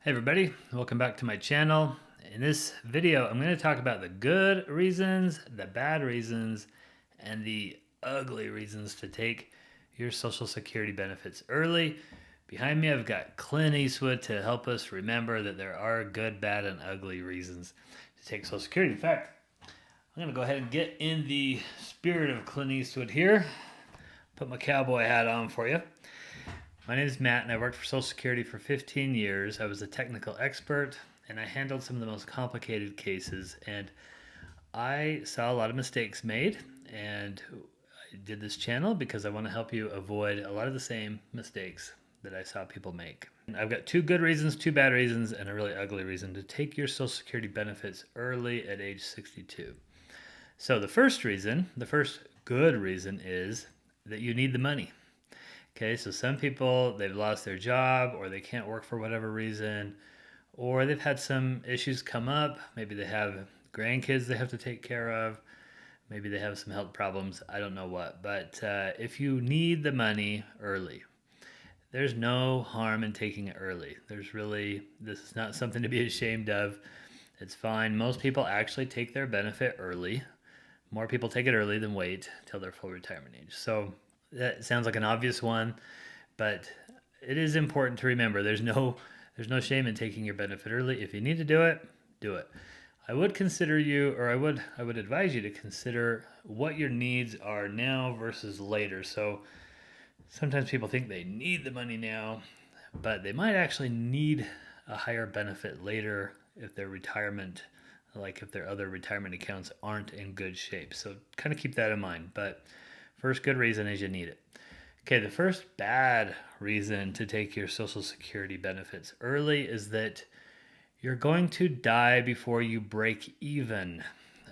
Hey everybody, welcome back to my channel. In this video, I'm going to talk about the good reasons, the bad reasons, and the ugly reasons to take your Social Security benefits early. Behind me, I've got Clint Eastwood to help us remember that there are good, bad, and ugly reasons to take Social Security. In fact, I'm going to go ahead and get in the spirit of Clint Eastwood here. Put my cowboy hat on for you. My name is Matt, and I worked for Social Security for 15 years. I was a technical expert, and I handled some of the most complicated cases. And I saw a lot of mistakes made, and I did this channel because I want to help you avoid a lot of the same mistakes that I saw people make. And I've got two good reasons, two bad reasons, and a really ugly reason to take your Social Security benefits early at age 62. So the first reason, the first good reason is that you need the money. Okay, so some people, they've lost their job or they can't work for whatever reason, or they've had some issues come up. Maybe they have grandkids they have to take care of. Maybe they have some health problems. I don't know what. But if you need the money early, there's no harm in taking it early. This is not something to be ashamed of. It's fine. Most people actually take their benefit early. More people take it early than wait till their full retirement age. So that sounds like an obvious one, but it is important to remember there's no shame in taking your benefit early. If you need to do it, do it. I would consider you, or I would advise you to consider what your needs are now versus later. So sometimes people think they need the money now, but they might actually need a higher benefit later if their retirement, like if their other retirement accounts aren't in good shape. So kind of keep that in mind. But first good reason is you need it. Okay, the first bad reason to take your Social Security benefits early is that you're going to die before you break even.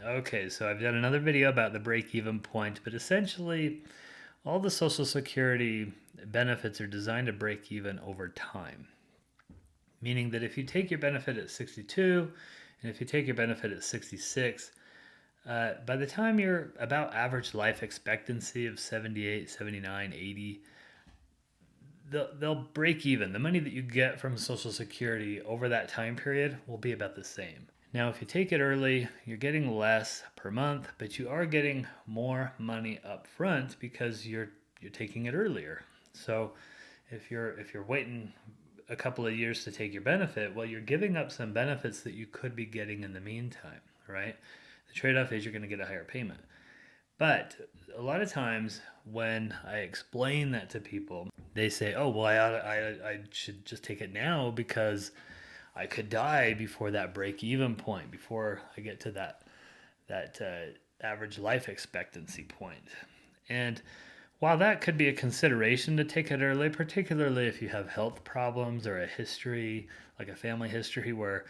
Okay, so I've done another video about the break even point, but essentially all the Social Security benefits are designed to break even over time. Meaning that if you take your benefit at 62 and if you take your benefit at 66, by the time you're about average life expectancy of 78, 79, 80, they'll break even. The money that you get from Social Security over that time period will be about the same. Now, if you take it early, you're getting less per month, but you are getting more money up front because you're taking it earlier. So if you're waiting a couple of years to take your benefit, well, you're giving up some benefits that you could be getting in the meantime, right? The trade-off is you're going to get a higher payment. But a lot of times when I explain that to people, they say, "Oh, well, I should just take it now because I could die before that break-even point, before I get to that average life expectancy point." And while that could be a consideration to take it early, particularly if you have health problems or a history, like a family history where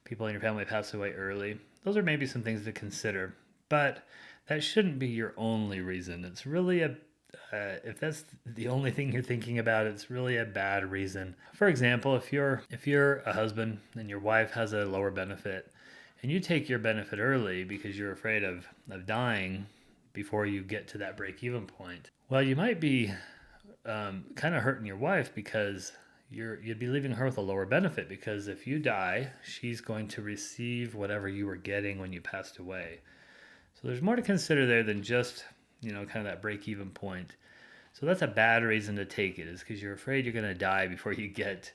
people in your family pass away early, those are maybe some things to consider. But that shouldn't be your only reason. It's really if that's the only thing you're thinking about, it's really a bad reason. For example, if you're a husband and your wife has a lower benefit, and you take your benefit early because you're afraid of dying before you get to that break even point, well, you might be kind of hurting your wife because you'd be leaving her with a lower benefit, because if you die, she's going to receive whatever you were getting when you passed away. So there's more to consider there than just, kind of that break even point. So that's a bad reason to take it, is because you're afraid you're going to die before you get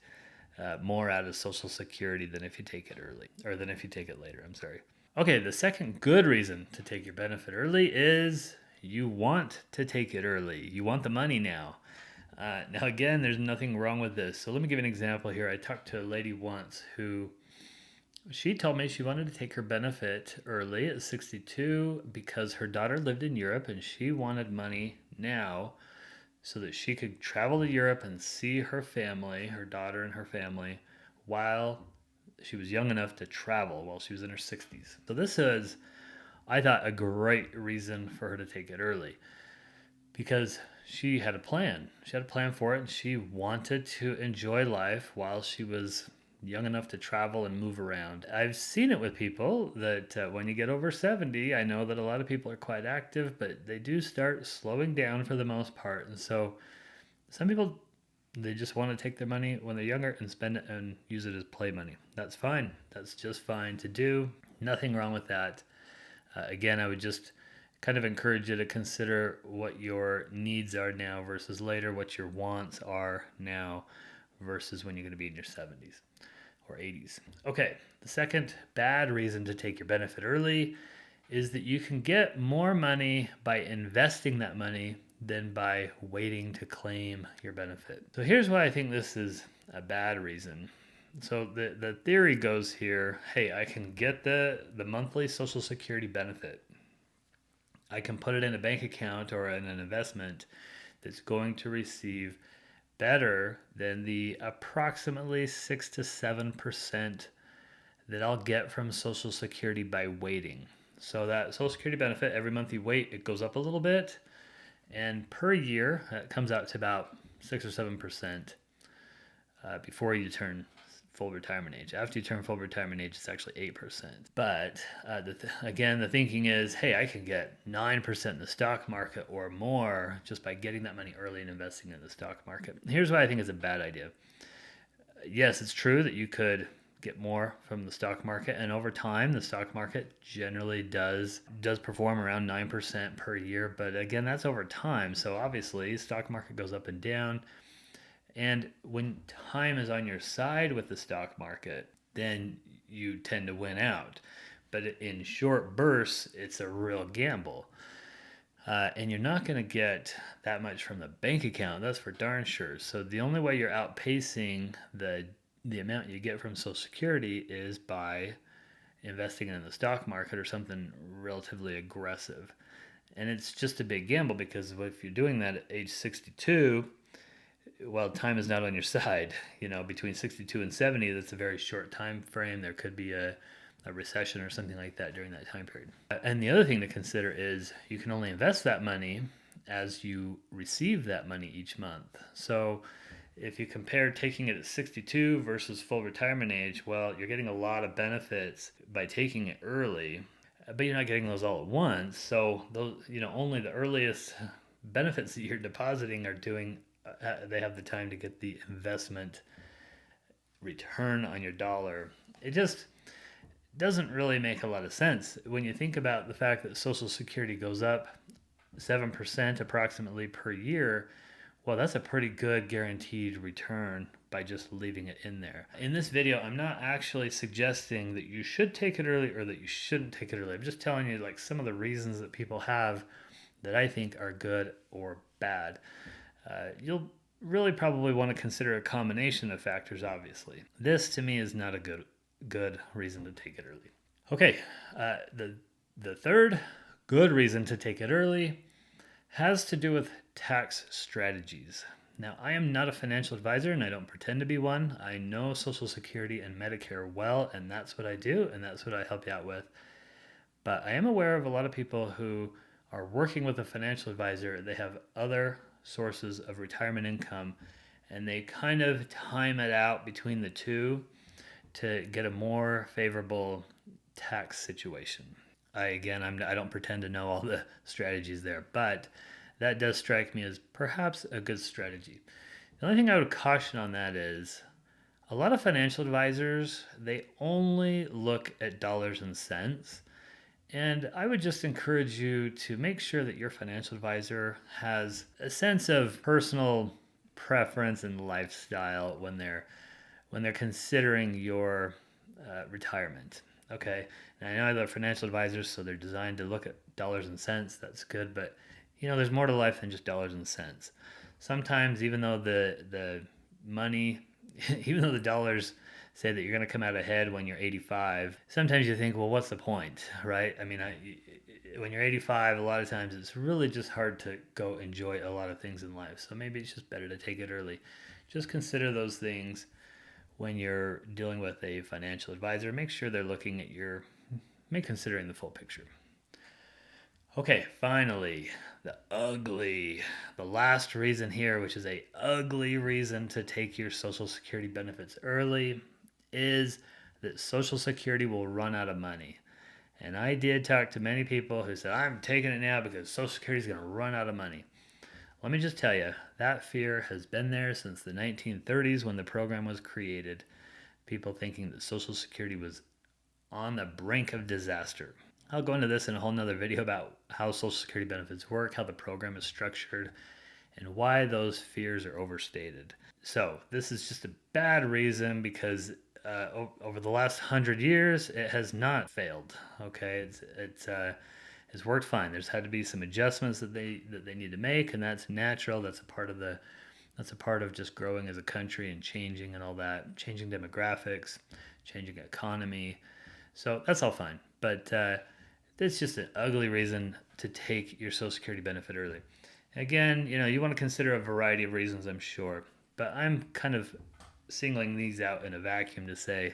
more out of Social Security than if you take it early, or than if you take it later. I'm sorry. Okay, the second good reason to take your benefit early is you want to take it early. You want the money now. Now, again, there's nothing wrong with this. So let me give you an example here. I talked to a lady once who she told me she wanted to take her benefit early at 62 because her daughter lived in Europe and she wanted money now so that she could travel to Europe and see her family, her daughter and her family, while she was young enough to travel while she was in her 60s. So this is, I thought, a great reason for her to take it early, because she had a plan. She had a plan for it, and she wanted to enjoy life while she was young enough to travel and move around. I've seen it with people that when you get over 70, I know that a lot of people are quite active, but they do start slowing down for the most part. And so some people They just want to take their money when they're younger and spend it and use it as play money. That's fine. That's just fine to do. Nothing wrong with that. Again, I would just kind of encourage you to consider what your needs are now versus later, what your wants are now versus when you're going to be in your 70s or 80s. Okay, the second bad reason to take your benefit early is that you can get more money by investing that money than by waiting to claim your benefit. So here's why I think this is a bad reason. So the theory goes here, hey, I can get the monthly Social Security benefit. I can put it in a bank account or in an investment that's going to receive better than the approximately 6 to 7% that I'll get from Social Security by waiting. So that Social Security benefit, every month you wait, it goes up a little bit. And per year, it comes out to about 6 or 7% before you turn full retirement age. After you turn full retirement age, it's actually 8%. But again, the thinking is, hey, I can get 9% in the stock market or more just by getting that money early and investing in the stock market. Here's why I think it's a bad idea. Yes, it's true that you could get more from the stock market, and over time the stock market generally does perform around 9% per year, but again, that's over time. So obviously stock market goes up and down, and when time is on your side with the stock market, then you tend to win out. But in short bursts, it's a real gamble. And you're not going to get that much from the bank account, that's for darn sure. So the only way you're outpacing the amount you get from Social Security is by investing in the stock market or something relatively aggressive. And it's just a big gamble because if you're doing that at age 62, well, time is not on your side. Between 62 and 70, that's a very short time frame. There could be a recession or something like that during that time period. And the other thing to consider is you can only invest that money as you receive that money each month. So if you compare taking it at 62 versus full retirement age, well, you're getting a lot of benefits by taking it early, but you're not getting those all at once. So those, only the earliest benefits that you're depositing are doing, they have the time to get the investment return on your dollar. It just doesn't really make a lot of sense when you think about the fact that Social Security goes up 7% approximately per year. Well, that's a pretty good guaranteed return by just leaving it in there. In this video, I'm not actually suggesting that you should take it early or that you shouldn't take it early. I'm just telling you like some of the reasons that people have that I think are good or bad. You'll really probably want to consider a combination of factors, obviously. This to me is not a good reason to take it early. Okay, the third good reason to take it early has to do with tax strategies. Now, I am not a financial advisor and I don't pretend to be one. I know Social Security and Medicare well, and that's what I do, and that's what I help you out with. But I am aware of a lot of people who are working with a financial advisor. They have other sources of retirement income, and they kind of time it out between the two to get a more favorable tax situation. I don't pretend to know all the strategies there, but that does strike me as perhaps a good strategy. The only thing I would caution on that is a lot of financial advisors, they only look at dollars and cents. And I would just encourage you to make sure that your financial advisor has a sense of personal preference and lifestyle when they're considering your retirement. Okay, and I know they're financial advisors, so they're designed to look at dollars and cents. That's good, but there's more to life than just dollars and cents. Sometimes, even though the money, even though the dollars say that you're going to come out ahead when you're 85, sometimes you think, well, what's the point, right? I mean, when you're 85, a lot of times it's really just hard to go enjoy a lot of things in life. So maybe it's just better to take it early. Just consider those things when you're dealing with a financial advisor. Make sure they're looking at considering the full picture. Okay, finally, the last reason here, which is a ugly reason to take your Social Security benefits early, is that Social Security will run out of money. And I did talk to many people who said, I'm taking it now because Social Security is going to run out of money. Let me just tell you, that fear has been there since the 1930s when the program was created. People thinking that Social Security was on the brink of disaster. I'll go into this in a whole nother video about how Social Security benefits work, how the program is structured, and why those fears are overstated. So, this is just a bad reason because over the last 100 years, it has not failed. Okay, it's worked fine. There's had to be some adjustments that they need to make, and that's natural. That's a part of just growing as a country and changing and all that, changing demographics, changing economy. So that's all fine. But it's just an ugly reason to take your Social Security benefit early. Again, you want to consider a variety of reasons, I'm sure, but I'm kind of singling these out in a vacuum to say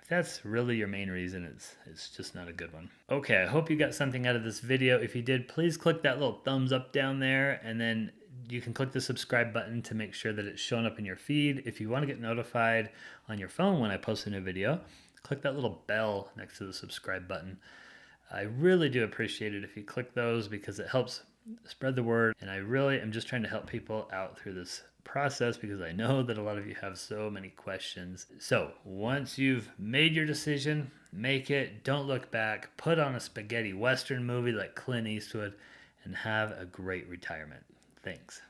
if that's really your main reason, it's just not a good one. Okay, I hope you got something out of this video. If you did, please click that little thumbs up down there, and then you can click the subscribe button to make sure that it's showing up in your feed. If you want to get notified on your phone when I post a new video, click that little bell next to the subscribe button. I really do appreciate it if you click those because it helps spread the word. And I really am just trying to help people out through this process because I know that a lot of you have so many questions. So once you've made your decision, make it. Don't look back. Put on a spaghetti Western movie like Clint Eastwood and have a great retirement. Thanks.